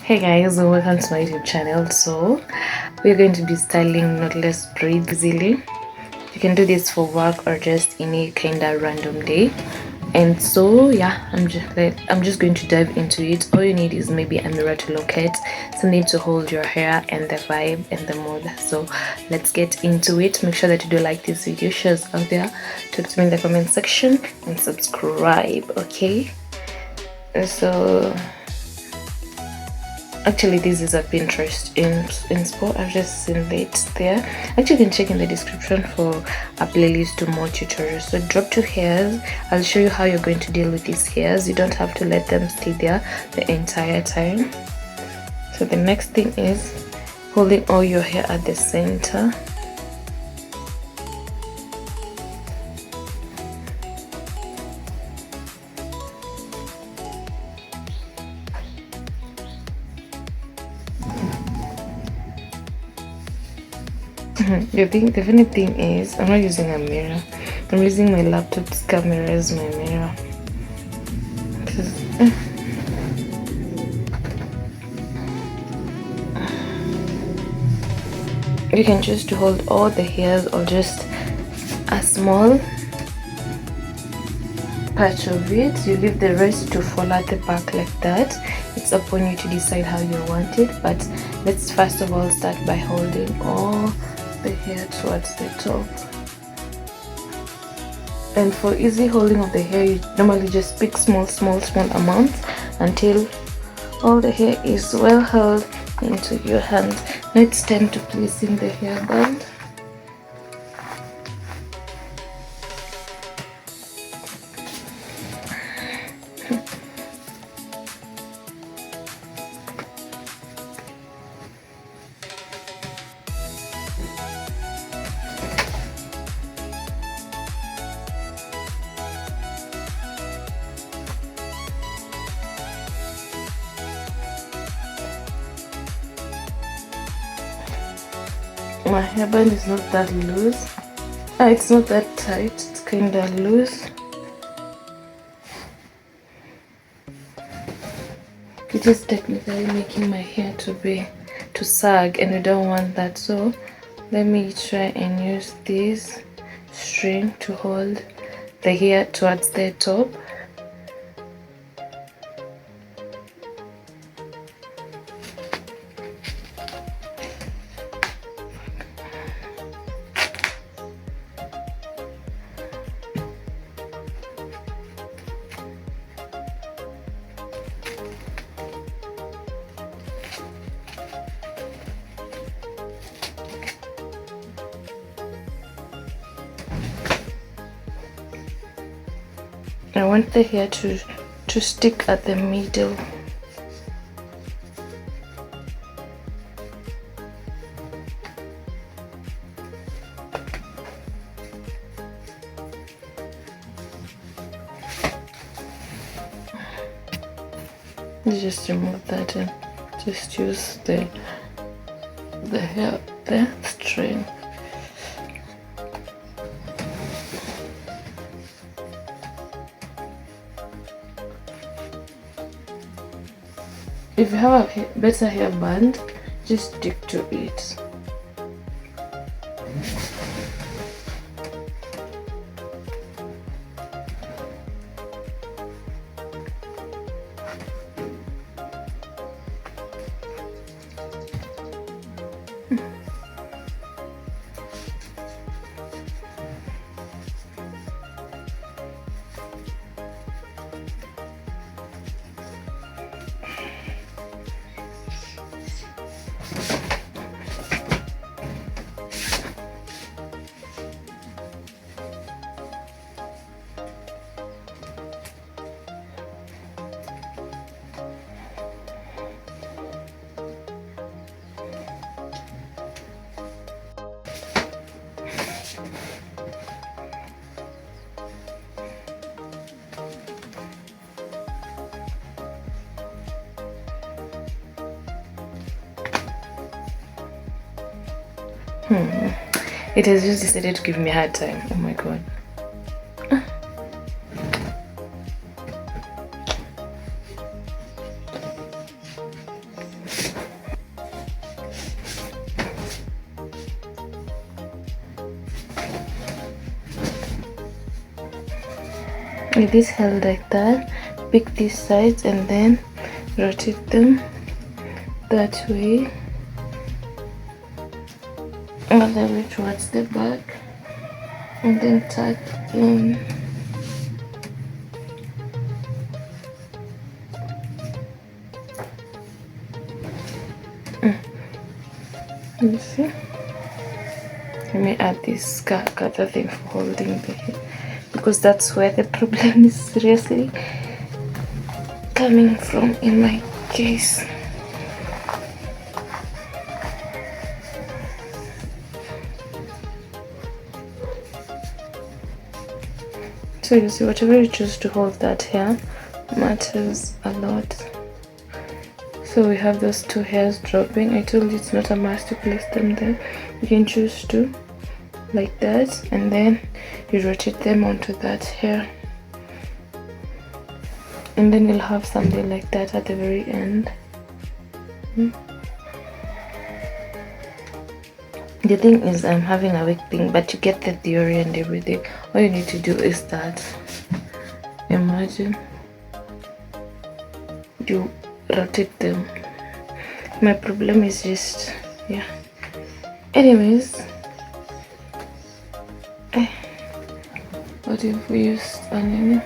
Hey guys, welcome to my YouTube channel. So we're going to be styling knotless braids easily. You can do this for work or just any kind of random day. And so yeah, I'm just going to dive into it. All you need is maybe a mirror to look at, something to hold your hair, and the vibe and the mood. So let's get into it. Make sure that you do like this video, shares out there, talk to me in the comment section, and subscribe. Okay, so actually this is a Pinterest inspo. I've just seen it there. Actually, you can check in the description for a playlist to more tutorials. So drop 2 hairs. I'll show you how you're going to deal with these hairs. You don't have to let them stay there the entire time. So the next thing is holding all your hair at the center. The funny thing is, I'm not using a mirror. I'm using my laptop's camera as my mirror. You can choose to hold all the hairs or just a small patch of it. You leave the rest to fall at the back like that. It's up on you to decide how you want it, but let's first of all start by holding all the hair towards the top. And for easy holding of the hair, you normally just pick small amounts until all the hair is well held into your hands. Now it's time to place in the hairband. My hairband is not that loose. It's not that tight, it's kind of loose. It is technically making my hair to sag, and I don't want that. So let me try and use this string to hold the hair towards the top. I want the hair to stick at the middle. Just remove that and just use the hair, the string. If you have a better hairband, just stick to it. It has just decided to give me a hard time. Oh my god. with this held like that, pick these sides and then rotate them that way all the way towards the back, and then tuck in. You see? Let me add this cutter thing for holding the hair, because that's where the problem is seriously coming from in my case. So you see, whatever you choose to hold that hair matters a lot. So we have those two hairs dropping. I told you it's not a must to place them there. You can choose to, like that, and then you rotate them onto that hair, and then you'll have something like that at the very end. The thing is, I'm having a weak thing, but you get the theory and everything. All you need to do is that. Imagine you rotate them. My problem is just, yeah. Anyways, what if we used onion?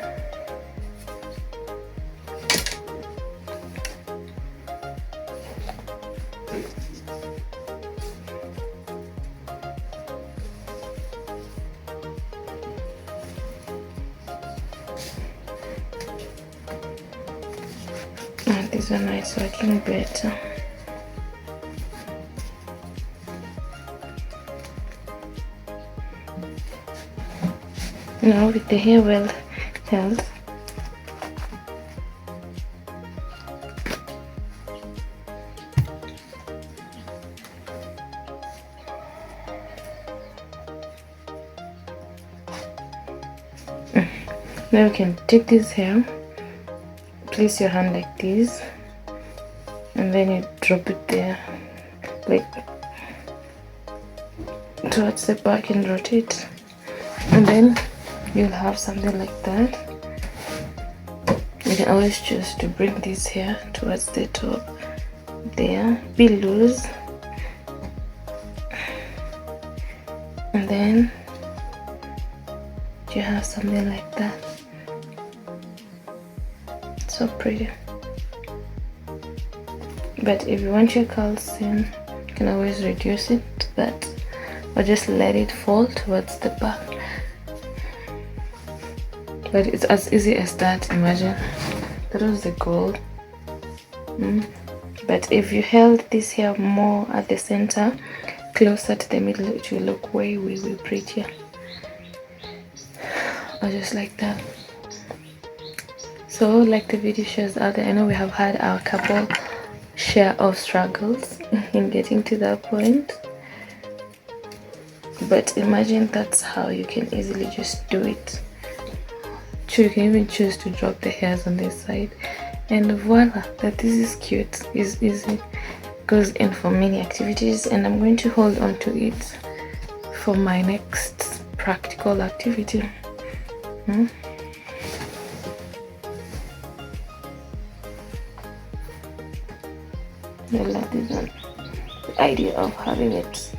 This one is working better. Now with the hair well held, now you can take this hair, place your hand like this, and then you drop it there, like towards the back, and rotate, and then you'll have something like that. You can always choose to bring this hair towards the top there, be loose, and then you have something like that. So pretty. But if you want your curls in, you can always reduce it to that, or just let it fall towards the back. But it's as easy as that. Imagine that was the goal. But if you held this hair more at the center, closer to the middle, it will look way prettier. Or just like that. So like the video shows out there, I know we have had our couple share of struggles in getting to that point, but imagine that's how you can easily just do it. You can even choose to drop the hairs on this side, and voila, that this is cute, is easy, goes in for many activities, and I'm going to hold on to it for my next practical activity. I love this one, the idea of having it